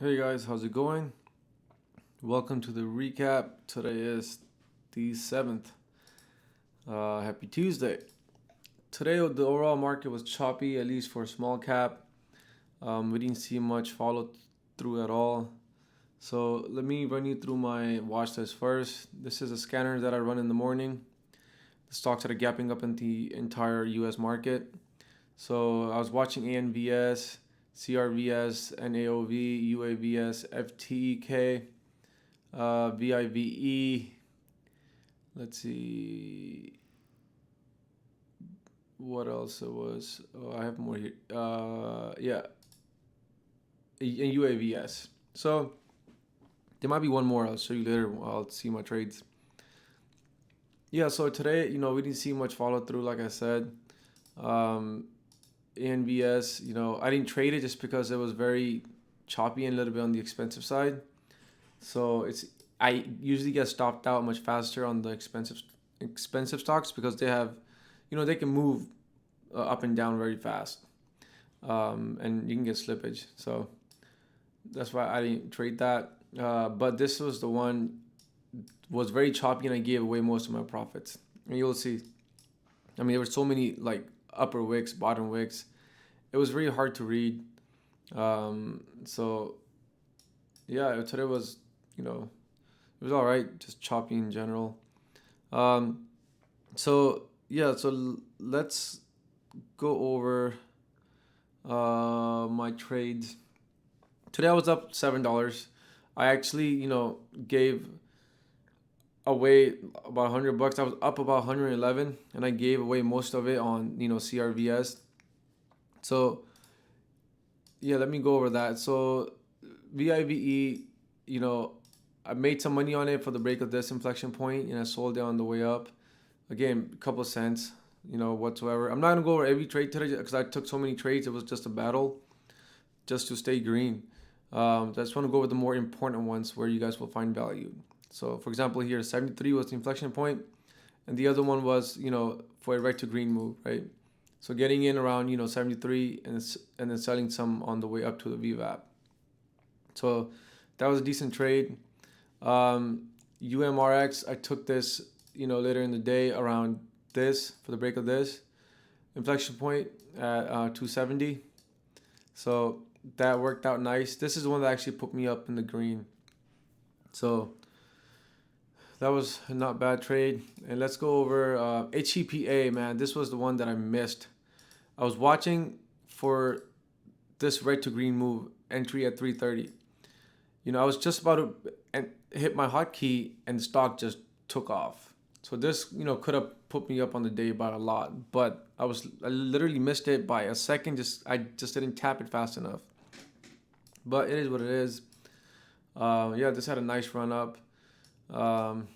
Hey guys, how's it going? Welcome to the recap. Today is the 7th. Happy Tuesday. Today, the overall market was choppy, at least for small cap. We didn't see much follow through at all. So, let me run you through my watch list first. This is a scanner that I run in the morning. The stocks that are gapping up in the entire US market. So, I was watching ANVS, CRVS, NAOV, UAVS, FTEK. VIVE. Let's see what else it was. Oh, I have more here. Yeah, and UAVS. So there might be one more. I'll show you later. I'll see my trades. Yeah. So today, we didn't see much follow through. Like I said, um, ANVS. I didn't trade it just because it was very choppy and a little bit on the expensive side. So I usually get stopped out much faster on the expensive stocks because they have, they can move up and down very fast, and you can get slippage. So that's why I didn't trade that. But this was the one was very choppy, and I gave away most of my profits. And you'll see. I mean, there were so many like upper wicks, bottom wicks. It was really hard to read. So yeah, today was, it was all right, just choppy in general. Um, so yeah, so let's go over my trades. Today I was up $7. I actually, gave away about $100. I was up about 111, and I gave away most of it on CRVS. So yeah, let me go over that. So VIVE, I made some money on it for the break of this inflection point, and I sold it on the way up. Again, a couple cents, whatsoever. I'm not gonna go over every trade today because I took so many trades. It was just a battle, just to stay green. I just want to go over the more important ones where you guys will find value. So, for example, here 73 was the inflection point, and the other one was, for a red to green move, right? So getting in around 73 and then selling some on the way up to the VWAP. So that was a decent trade. UMRX, I took this, later in the day around this for the break of this inflection point at 270. So that worked out nice. This is the one that actually put me up in the green. So that was a not bad trade. And let's go over HEPA, man. This was the one that I missed. I was watching for this red to green move entry at 330. I was just about to hit my hotkey, and the stock just took off. So this, could have put me up on the day by a lot, but I literally missed it by a second. I just didn't tap it fast enough. But it is what it is. Yeah, this had a nice run up.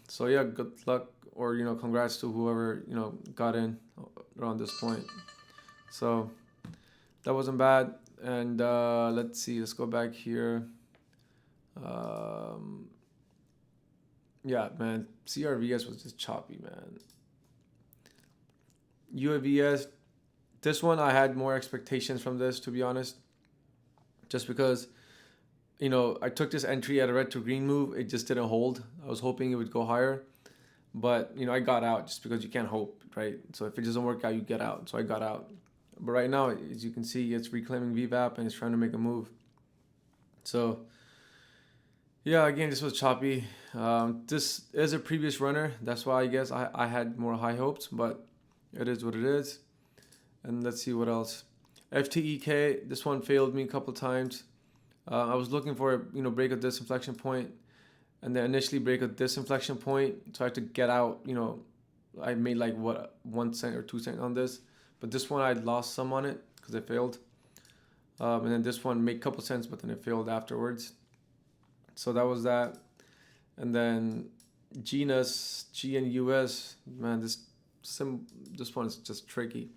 So yeah, good luck, or congrats to whoever got in around this point. So that wasn't bad. And let's see. Let's go back here. Yeah, man, CRVS was just choppy, man. UAVS, this one I had more expectations from this, to be honest, just because I took this entry at a red to green move. It just didn't hold. I was hoping it would go higher, but I got out just because you can't hope, right? So if it doesn't work out, you get out. So I got out. But right now, as you can see, it's reclaiming VWAP and it's trying to make a move. So yeah, again, this was choppy. This is a previous runner. That's why I guess I had more high hopes, but it is what it is. And let's see what else. FTEK, this one failed me a couple times. I was looking for a break of this inflection point, and then initially break of this inflection point. So I had to get out. I made like 1 cent or 2 cents on this, but this one I lost some on it because it failed. And then this one made a couple cents, but then it failed afterwards. So that was that. And then GNUS, GNUS, man, this one is just tricky.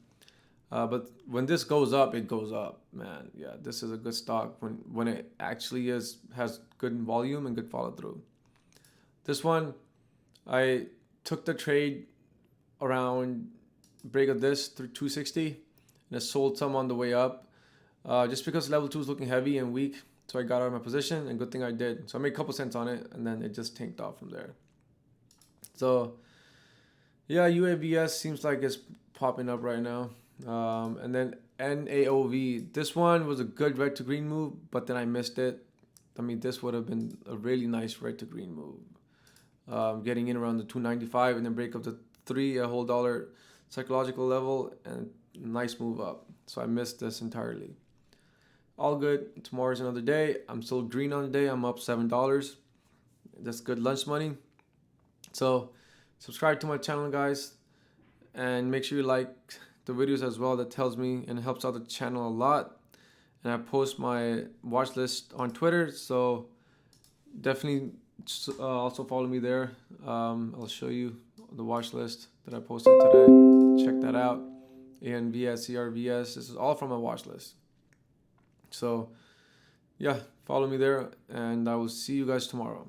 But when this goes up, it goes up, man. Yeah, this is a good stock when it actually has good volume and good follow through. This one, I took the trade around break of this through 260, and I sold some on the way up, just because level 2 is looking heavy and weak. So I got out of my position, and good thing I did. So I made a couple cents on it, and then it just tanked off from there. So yeah, UAVS seems like it's popping up right now. And then NAOV. This one was a good red to green move, but then I missed it. I mean, this would have been a really nice red to green move. Getting in around the 295 and then break up to $3 a whole dollar psychological level, and nice move up. So I missed this entirely. All good. Tomorrow's another day. I'm still green on the day. I'm up $7. That's good lunch money. So subscribe to my channel, guys, and make sure you like the videos as well. That tells me and helps out the channel a lot. And I post my watch list on Twitter, so definitely also follow me there. I'll show you the watch list that I posted today. Check that out. ANVS, CRVS. This is all from my watch list. So yeah, follow me there, and I will see you guys tomorrow.